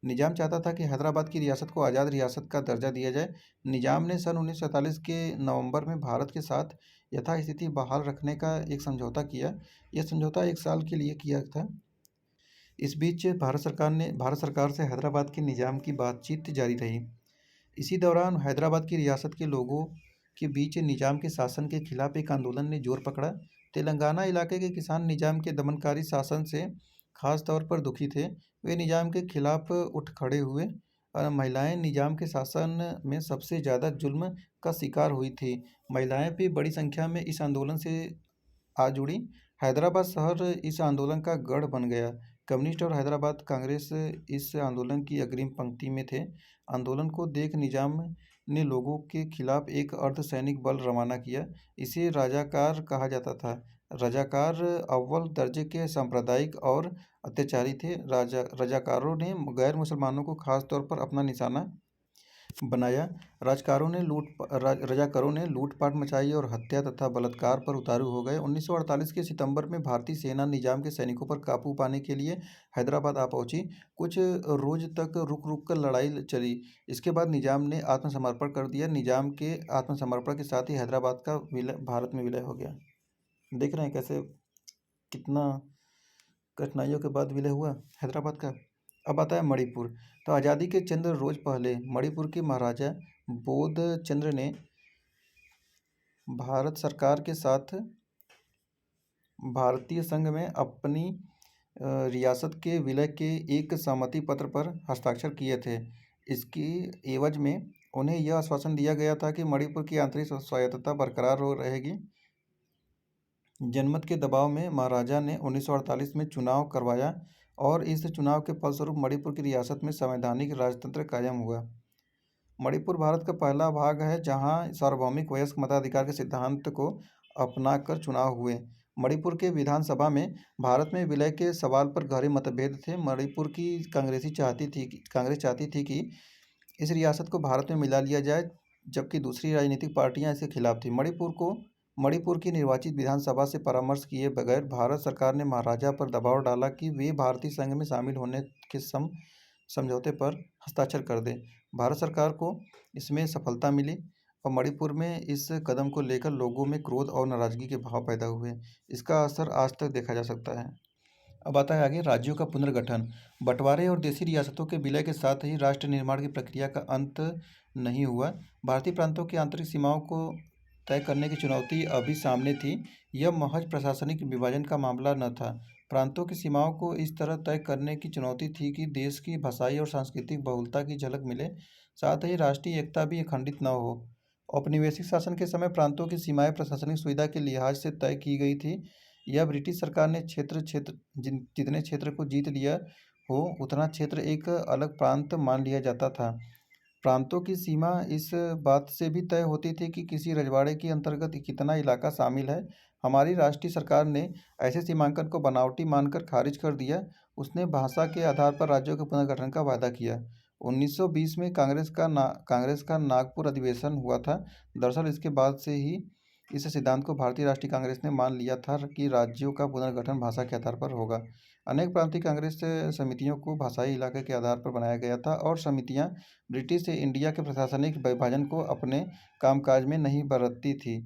निजाम चाहता था कि हैदराबाद की रियासत को आज़ाद रियासत का दर्जा दिया जाए। निजाम ने सन 1947 के नवंबर में भारत के साथ यथास्थिति बहाल रखने का एक समझौता किया। यह समझौता 1 साल के लिए किया था। इस बीच भारत सरकार से हैदराबाद के निजाम की बातचीत जारी रही। इसी दौरान हैदराबाद की रियासत के लोगों के बीच निजाम के शासन के खिलाफ एक आंदोलन ने जोर पकड़ा। तेलंगाना इलाके के किसान निजाम के दमनकारी शासन से खास तौर पर दुखी थे। वे निजाम के खिलाफ उठ खड़े हुए और महिलाएं निजाम के शासन में सबसे ज़्यादा जुल्म का शिकार हुई थी। महिलाएं भी बड़ी संख्या में इस आंदोलन से आ जुड़ी। हैदराबाद शहर इस आंदोलन का गढ़ बन गया। कम्युनिस्ट और हैदराबाद कांग्रेस इस आंदोलन की अग्रिम पंक्ति में थे। आंदोलन को देख निजाम ने लोगों के खिलाफ एक अर्धसैनिक बल रवाना किया। इसे रजाकार कहा जाता था। रजाकार अव्वल दर्जे के सांप्रदायिक और अत्याचारी थे। रजाकारों ने गैर मुसलमानों को खास तौर पर अपना निशाना बनाया। रजाकारों ने लूटपाट मचाई और हत्या तथा बलात्कार पर उतारू हो गए। 1948 के सितंबर में भारतीय सेना निजाम के सैनिकों पर काबू पाने के लिए हैदराबाद आ पहुंची। कुछ रोज तक रुक रुक कर लड़ाई चली। इसके बाद निजाम ने आत्मसमर्पण कर दिया। निजाम के आत्मसमर्पण के साथ ही हैदराबाद का विलय भारत में विलय हो गया। देख रहे हैं कैसे कितना कठिनाइयों के बाद विलय हुआ हैदराबाद का। अब आता है मणिपुर। तो आज़ादी के चंद रोज पहले मणिपुर के महाराजा बोध चंद्र ने भारत सरकार के साथ भारतीय संघ में अपनी रियासत के विलय के एक सहमति पत्र पर हस्ताक्षर किए थे। इसकी एवज में उन्हें यह आश्वासन दिया गया था कि मणिपुर की आंतरिक स्वायत्तता बरकरार हो रहेगी। जनमत के दबाव में महाराजा ने 1948 में चुनाव करवाया और इस चुनाव के फलस्वरूप मणिपुर की रियासत में संवैधानिक राजतंत्र कायम हुआ। मणिपुर भारत का पहला भाग है जहां सार्वभौमिक वयस्क मताधिकार के सिद्धांत को अपनाकर चुनाव हुए। मणिपुर के विधानसभा में भारत में विलय के सवाल पर गहरे मतभेद थे। मणिपुर की कांग्रेस चाहती थी कि इस रियासत को भारत में मिला लिया जाए, जबकि दूसरी राजनीतिक पार्टियां इसके खिलाफ थीं। मणिपुर की निर्वाचित विधानसभा से परामर्श किए बगैर भारत सरकार ने महाराजा पर दबाव डाला कि वे भारतीय संघ में शामिल होने के समझौते पर हस्ताक्षर कर दें। भारत सरकार को इसमें सफलता मिली और मणिपुर में इस कदम को लेकर लोगों में क्रोध और नाराजगी के भाव पैदा हुए। इसका असर आज तक देखा जा सकता है। अब आता है आगे राज्यों का पुनर्गठन। बंटवारे और देशी रियासतों के विलय के साथ ही राष्ट्र निर्माण की प्रक्रिया का अंत नहीं हुआ। भारतीय प्रांतों की आंतरिक सीमाओं को तय करने की चुनौती अभी सामने थी। यह महज प्रशासनिक विभाजन का मामला न था। प्रांतों की सीमाओं को इस तरह तय करने की चुनौती थी कि देश की भाषाई और सांस्कृतिक बहुलता की झलक मिले, साथ ही राष्ट्रीय एकता भी अखंडित न हो। औपनिवेशिक शासन के समय प्रांतों की सीमाएं प्रशासनिक सुविधा के लिहाज से तय की गई थी। यह ब्रिटिश सरकार ने जितने क्षेत्र को जीत लिया हो उतना क्षेत्र एक अलग प्रांत मान लिया जाता था। प्रांतों की सीमा इस बात से भी तय होती थी कि किसी रजवाड़े के अंतर्गत कितना इलाका शामिल है। हमारी राष्ट्रीय सरकार ने ऐसे सीमांकन को बनावटी मानकर खारिज कर दिया। उसने भाषा के आधार पर राज्यों के पुनर्गठन का वादा किया। 1920 में कांग्रेस का नागपुर अधिवेशन हुआ था। दरअसल इसके बाद से ही इस सिद्धांत को भारतीय राष्ट्रीय कांग्रेस ने मान लिया था कि राज्यों का पुनर्गठन भाषा के आधार पर होगा। अनेक प्रांतीय कांग्रेस समितियों को भाषाई इलाके के आधार पर बनाया गया था और समितियां ब्रिटिश इंडिया के प्रशासनिक विभाजन को अपने कामकाज में नहीं बरतती थी।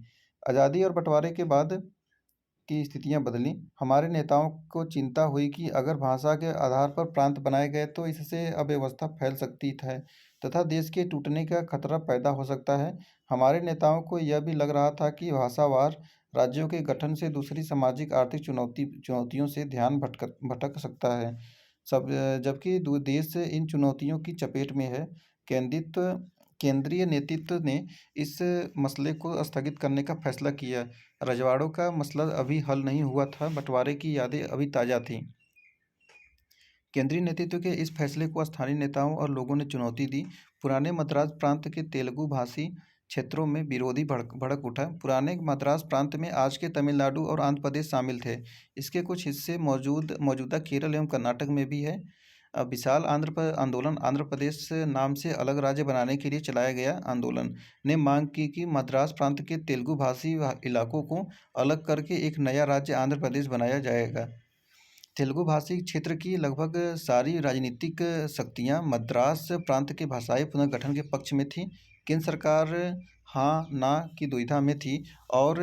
आज़ादी और बंटवारे के बाद की स्थितियां बदलीं। हमारे नेताओं को चिंता हुई कि अगर भाषा के आधार पर प्रांत बनाए गए तो इससे अव्यवस्था फैल सकती है तथा देश के टूटने का खतरा पैदा हो सकता है। हमारे नेताओं को यह भी लग रहा था कि भाषावार राज्यों के गठन से दूसरी सामाजिक आर्थिक चुनौतियों से ध्यान भटक भटक सकता है। जबकि देश इन चुनौतियों की चपेट में है। केंद्रित केंद्रीय नेतृत्व ने इस मसले को स्थगित करने का फैसला किया। रजवाड़ों का मसला अभी हल नहीं हुआ था, बंटवारे की यादें अभी ताज़ा थीं। केंद्रीय नेतृत्व के इस फैसले को स्थानीय नेताओं और लोगों ने चुनौती दी। पुराने मद्रास प्रांत के तेलुगु भाषी क्षेत्रों में विरोधी भड़क भड़क उठा। पुराने मद्रास प्रांत में आज के तमिलनाडु और आंध्र प्रदेश शामिल थे। इसके कुछ हिस्से मौजूदा केरल एवं कर्नाटक में भी है। विशाल आंदोलन आंध्र प्रदेश नाम से अलग राज्य बनाने के लिए चलाया गया आंदोलन ने मांग की कि मद्रास प्रांत के तेलुगु भाषी इलाकों को अलग करके एक नया राज्य आंध्र प्रदेश बनाया जाएगा। तेलुगु भाषी क्षेत्र की लगभग सारी राजनीतिक शक्तियां मद्रास प्रांत के भाषाई पुनर्गठन के पक्ष में थीं। केंद्र सरकार हाँ ना की दुविधा में थी और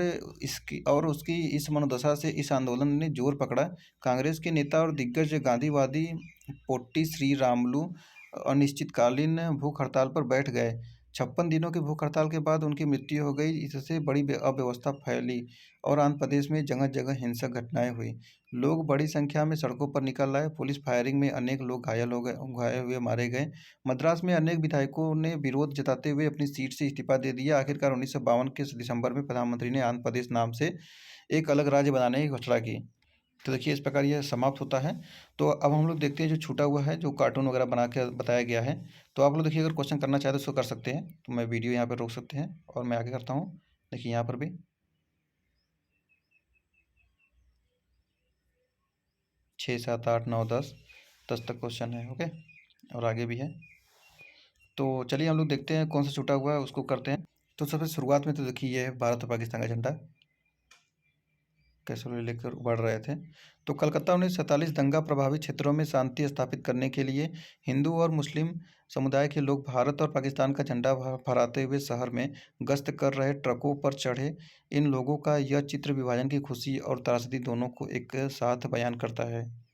उसकी इस मनोदशा से इस आंदोलन ने जोर पकड़ा। कांग्रेस के नेता और दिग्गज गांधीवादी पोट्टी श्रीरामुलु अनिश्चितकालीन भूख हड़ताल पर बैठ गए। 56 दिनों की भूख हड़ताल के बाद उनकी मृत्यु हो गई। इससे बड़ी अव्यवस्था फैली और आंध्र प्रदेश में जगह जगह हिंसक घटनाएं हुई। लोग बड़ी संख्या में सड़कों पर निकल आए। पुलिस फायरिंग में अनेक लोग घायल हुए मारे गए। मद्रास में अनेक विधायकों ने विरोध जताते हुए अपनी सीट से इस्तीफा दे दिया। आखिरकार 1952 के दिसंबर में प्रधानमंत्री ने आंध्र प्रदेश नाम से एक अलग राज्य बनाने की घोषणा की। तो देखिए इस प्रकार यह समाप्त होता है। तो अब हम लोग देखते हैं जो छूटा हुआ है, जो कार्टून वगैरह बना के बताया गया है। तो आप लोग देखिए अगर क्वेश्चन करना चाहे तो उसको कर सकते हैं। तो मैं वीडियो यहाँ पर रोक सकते हैं और मैं आगे करता हूँ। देखिए यहाँ पर भी 6, 7, 8, 9, 10 तक क्वेश्चन है। ओके, और आगे भी है। तो चलिए हम लोग देखते हैं कौन सा छूटा हुआ है, उसको करते हैं। तो सबसे शुरुआत में तो देखिए ये है भारत और पाकिस्तान का झंडा कैसे लेकर बढ़ रहे थे। तो कलकत्ता 1947 दंगा प्रभावित क्षेत्रों में शांति स्थापित करने के लिए हिंदू और मुस्लिम समुदाय के लोग भारत और पाकिस्तान का झंडा फहराते हुए शहर में गश्त कर रहे ट्रकों पर चढ़े। इन लोगों का यह चित्र विभाजन की खुशी और त्रासदी दोनों को एक साथ बयान करता है।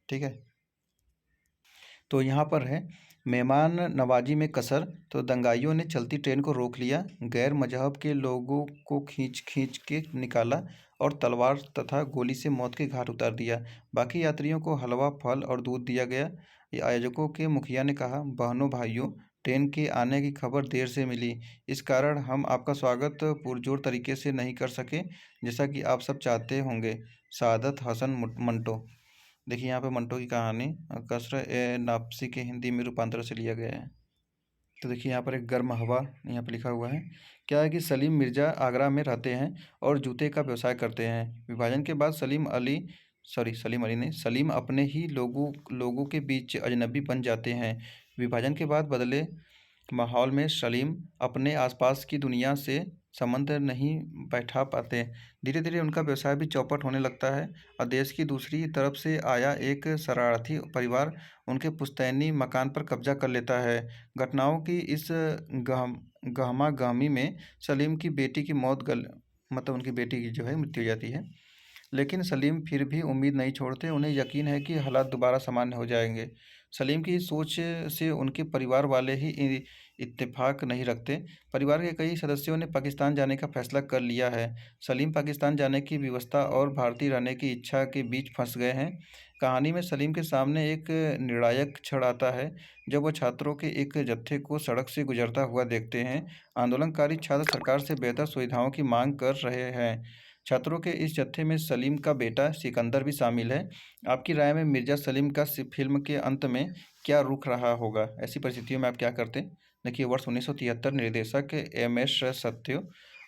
ठीक है, तो यहाँ पर है मेहमान नवाजी में कसर। तो दंगाइयों ने चलती ट्रेन को रोक लिया, गैर मजहब के लोगों को खींच खींच के निकाला और तलवार तथा गोली से मौत के घाट उतार दिया। बाकी यात्रियों को हलवा, फल और दूध दिया गया। ये आयोजकों के मुखिया ने कहा, बहनों भाइयों, ट्रेन के आने की खबर देर से मिली, इस कारण हम आपका स्वागत पुरजोर तरीके से नहीं कर सके जैसा कि आप सब चाहते होंगे। सादत हसन मंटो। देखिए यहाँ पे मंटो की कहानी कसर ए नापसी के हिंदी में रूपांतर से लिया गया है। तो देखिए यहाँ पर एक गर्म हवा यहाँ पे लिखा हुआ है। क्या है कि सलीम मिर्ज़ा आगरा में रहते हैं और जूते का व्यवसाय करते हैं। विभाजन के बाद सलीम अपने ही लोगों के बीच अजनबी बन जाते हैं। विभाजन के बाद बदले माहौल में सलीम अपने आसपास की दुनिया से संबंध नहीं बैठा पाते। धीरे धीरे उनका व्यवसाय भी चौपट होने लगता है और देश की दूसरी तरफ से आया एक शरारती परिवार उनके पुश्तैनी मकान पर कब्जा कर लेता है। घटनाओं की इस गहमागहमी में सलीम की बेटी की मतलब उनकी बेटी की जो है मृत्यु हो जाती है। लेकिन सलीम फिर भी उम्मीद नहीं छोड़ते। उन्हें यकीन है कि हालात दोबारा सामान्य हो जाएंगे। सलीम की सोच से उनके परिवार वाले ही इत्तेफाक नहीं रखते। परिवार के कई सदस्यों ने पाकिस्तान जाने का फैसला कर लिया है। सलीम पाकिस्तान जाने की व्यवस्था और भारतीय रहने की इच्छा के बीच फंस गए हैं। कहानी में सलीम के सामने एक निर्णायक क्षण आता है जब वह छात्रों के एक जत्थे को सड़क से गुजरता हुआ देखते हैं। आंदोलनकारी छात्र सरकार से बेहतर सुविधाओं की मांग कर रहे हैं। छात्रों के इस जत्थे में सलीम का बेटा सिकंदर भी शामिल है। आपकी राय में मिर्ज़ा सलीम का फिल्म के अंत में क्या रुख रहा होगा? ऐसी परिस्थितियों में आप क्या करते? देखिए वर्ष 1973 निर्देशक MS सत्य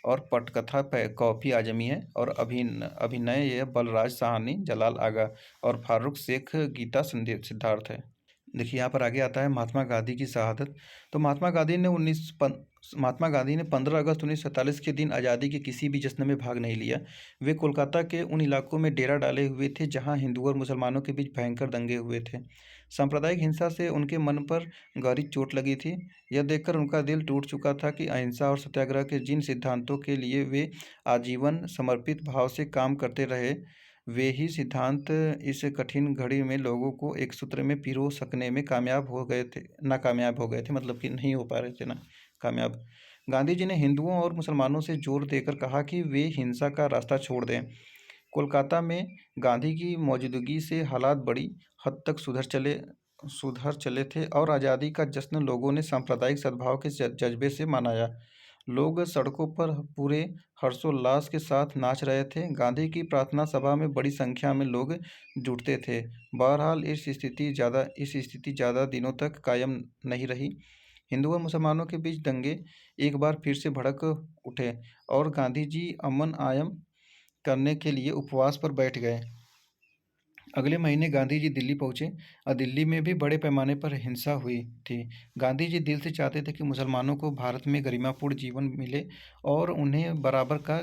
और पटकथा कॉफ़ी आजमी है और अभिनय ये बलराज साहनी, जलाल आगा और फारूक शेख गीता सिद्धार्थ है। देखिए यहाँ पर आगे आता है महात्मा गांधी की शहादत। तो महात्मा गांधी ने 15 अगस्त 1947 के दिन आज़ादी के किसी भी जश्न में भाग नहीं लिया। वे कोलकाता के उन इलाकों में डेरा डाले हुए थे जहाँ हिंदुओं और मुसलमानों के बीच भयंकर दंगे हुए थे। सांप्रदायिक हिंसा से उनके मन पर गहरी चोट लगी थी। यह देखकर उनका दिल टूट चुका था कि अहिंसा और सत्याग्रह के जिन सिद्धांतों के लिए वे आजीवन समर्पित भाव से काम करते रहे, वे ही सिद्धांत इस कठिन घड़ी में लोगों को एक सूत्र में पिरो सकने में कामयाब हो गए थे, नाकामयाब हो गए थे, मतलब कि नहीं हो पा रहे थे ना कामयाब। गांधी जी ने हिंदुओं और मुसलमानों से जोर देकर कहा कि वे हिंसा का रास्ता छोड़ दें। कोलकाता में गांधी की मौजूदगी से हालात बड़ी हद तक सुधर चले थे और आज़ादी का जश्न लोगों ने सांप्रदायिक सद्भाव के जज्बे से मनाया। लोग सड़कों पर पूरे हर्षोल्लास के साथ नाच रहे थे। गांधी की प्रार्थना सभा में बड़ी संख्या में लोग जुटते थे। बहरहाल इस स्थिति ज़्यादा दिनों तक कायम नहीं रही। हिंदू और मुसलमानों के बीच दंगे एक बार फिर से भड़क उठे और गांधी जी अमन कायम करने के लिए उपवास पर बैठ गए। अगले महीने गांधी जी दिल्ली पहुंचे और दिल्ली में भी बड़े पैमाने पर हिंसा हुई थी। गांधी जी दिल से चाहते थे कि मुसलमानों को भारत में गरिमापूर्ण जीवन मिले और उन्हें बराबर का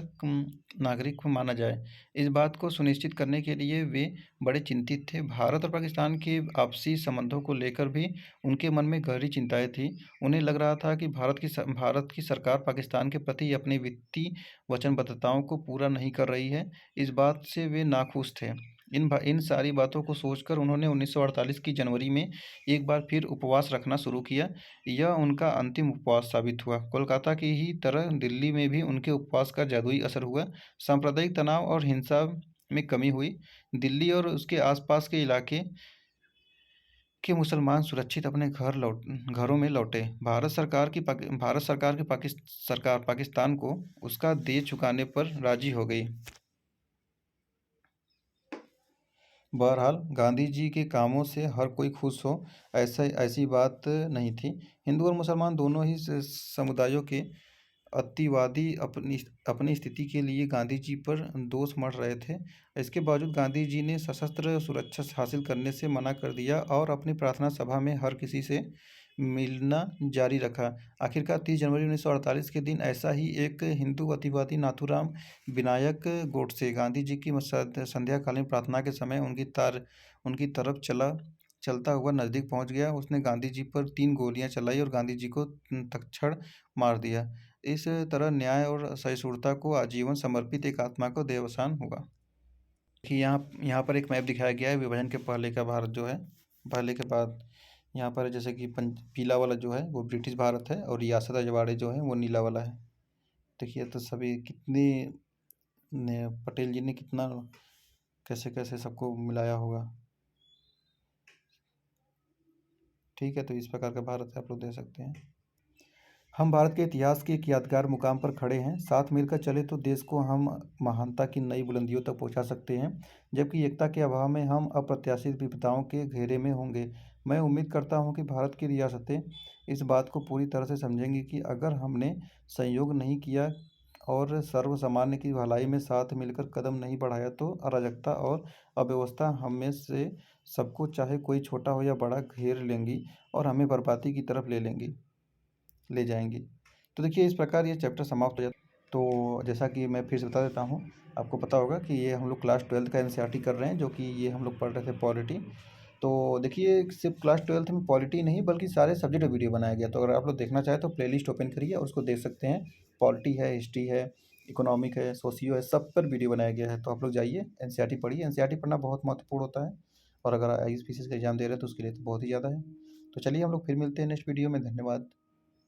नागरिक माना जाए। इस बात को सुनिश्चित करने के लिए वे बड़े चिंतित थे। भारत और पाकिस्तान के आपसी संबंधों को लेकर भी उनके मन में गहरी चिंताएं थी। उन्हें लग रहा था कि भारत की सरकार पाकिस्तान के प्रति अपनी वित्तीय वचनबद्धताओं को पूरा नहीं कर रही है। इस बात से वे नाखुश थे। इन सारी बातों को सोचकर उन्होंने 1948 की जनवरी में एक बार फिर उपवास रखना शुरू किया। यह उनका अंतिम उपवास साबित हुआ। कोलकाता की ही तरह दिल्ली में भी उनके उपवास का जादुई असर हुआ। सांप्रदायिक तनाव और हिंसा में कमी हुई। दिल्ली और उसके आसपास के इलाके के मुसलमान सुरक्षित अपने घरों में लौटे। सरकार पाकिस्तान को उसका दे चुकाने पर राजी हो गई। बहरहाल गांधी जी के कामों से हर कोई खुश हो, ऐसी बात नहीं थी। हिंदू और मुसलमान दोनों ही समुदायों के अतिवादी अपनी अपनी स्थिति के लिए गांधी जी पर दोष मढ़ रहे थे। इसके बावजूद गांधी जी ने सशस्त्र सुरक्षा हासिल करने से मना कर दिया और अपनी प्रार्थना सभा में हर किसी से मिलना जारी रखा। आखिरकार 30 जनवरी 1948 के दिन ऐसा ही एक हिंदू अतिवादी नाथूराम विनायक गोडसे गांधी जी की संध्याकालीन प्रार्थना के समय उनकी तरफ चलता हुआ नज़दीक पहुंच गया। उसने गांधी जी पर 3 गोलियां चलाई और गांधी जी को तत्क्षण मार दिया। इस तरह न्याय और सहिष्णुता को आजीवन समर्पित एक आत्मा को देहावसान हुआ। कि यहाँ यहाँ पर एक मैप दिखाया गया है विभाजन के पहले का भारत जो है, पहले के बाद। यहाँ पर जैसे कि पीला वाला जो है वो ब्रिटिश भारत है और रियासत अजवाड़े जो है वो नीला वाला है। देखिए तो सभी कितनी पटेल जी ने कितना कैसे कैसे सबको मिलाया होगा। ठीक है, तो इस प्रकार का भारत है, आप लोग देख सकते हैं। हम भारत के इतिहास के एक यादगार मुकाम पर खड़े हैं। साथ मिलकर चले तो देश को हम महानता की नई बुलंदियों तक पहुंचा सकते हैं, जबकि एकता के अभाव में हम अप्रत्याशित विपदाओं के घेरे में होंगे। मैं उम्मीद करता हूं कि भारत की रियासतें इस बात को पूरी तरह से समझेंगी कि अगर हमने संयोग नहीं किया और सर्वसामान्य की भलाई में साथ मिलकर कदम नहीं बढ़ाया तो अराजकता और अव्यवस्था हम में से सबको, चाहे कोई छोटा हो या बड़ा, घेर लेंगी और हमें बर्बादी की तरफ ले जाएंगी। तो देखिए इस प्रकार ये चैप्टर समाप्त हो जाता है। तो जैसा कि मैं फिर से बता देता हूँ, आपको पता होगा कि ये हम लोग क्लास 12 का एनसीईआरटी कर रहे हैं, जो कि ये हम लोग पढ़ रहे थे पॉलिटी। तो देखिए सिर्फ क्लास 12 में पॉलिटी नहीं बल्कि सारे सब्जेक्ट का वीडियो बनाया गया। तो अगर आप लोग देखना चाहें तो प्लेलिस्ट ओपन करिए और उसको देख सकते हैं। पॉलिटी है, हिस्ट्री है, इकोनॉमिक है, सोशियो है, सब पर वीडियो बनाया गया है। तो आप लोग जाइए एनसीईआरटी पढ़िए। एनसीईआरटी पढ़ना बहुत महत्वपूर्ण होता है और अगर आईएएस पीसीएस का एग्जाम दे रहे हैं तो उसके लिए तो बहुत ही ज़्यादा है। तो चलिए हम लोग फिर मिलते हैं नेक्स्ट वीडियो में। धन्यवाद।